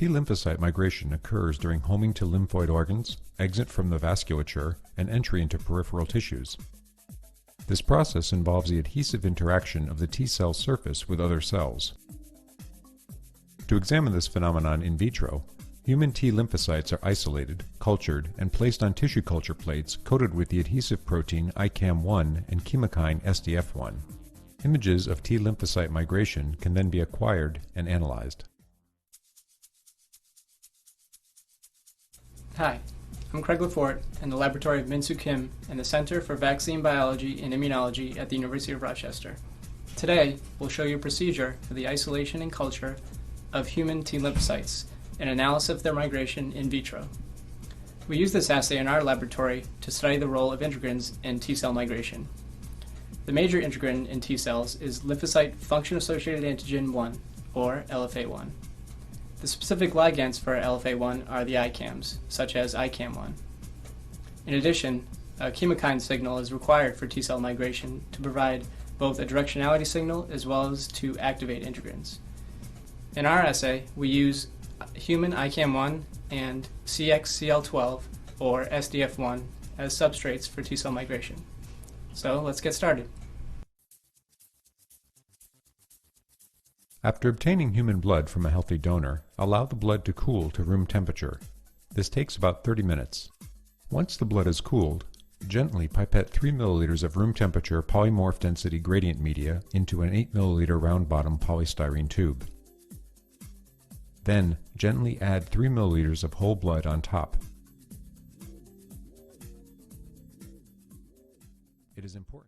T lymphocyte migration occurs during homing to lymphoid organs, exit from the vasculature, and entry into peripheral tissues. This process involves the adhesive interaction of the T cell surface with other cells. To examine this phenomenon in vitro, human T lymphocytes are isolated, cultured, and placed on tissue culture plates coated with the adhesive protein ICAM1 and chemokine SDF1. Images of T lymphocyte migration can then be acquired and analyzed. Hi, I'm Craig Lefort in the laboratory of Minsoo Kim in the Center for Vaccine Biology and Immunology at the University of Rochester. Today, we'll show you a procedure for the isolation and culture of human T lymphocytes and analysis of their migration in vitro. We use this assay in our laboratory to study the role of integrins in T cell migration. The major integrin in T cells is lymphocyte function-associated antigen 1, or LFA1. The specific ligands for LFA1 are the ICAMs, such as ICAM1. In addition, a chemokine signal is required for T cell migration to provide both a directionality signal as well as to activate integrins. In our assay, we use human ICAM1 and CXCL12, or SDF1, as substrates for T cell migration. So let's get started. After obtaining human blood from a healthy donor, allow the blood to cool to room temperature. This takes about 30 minutes. Once the blood is cooled, gently pipette 3 ml of room temperature polymorph density gradient media into an 8 ml round bottom polystyrene tube. Then, gently add 3 ml of whole blood on top. It is important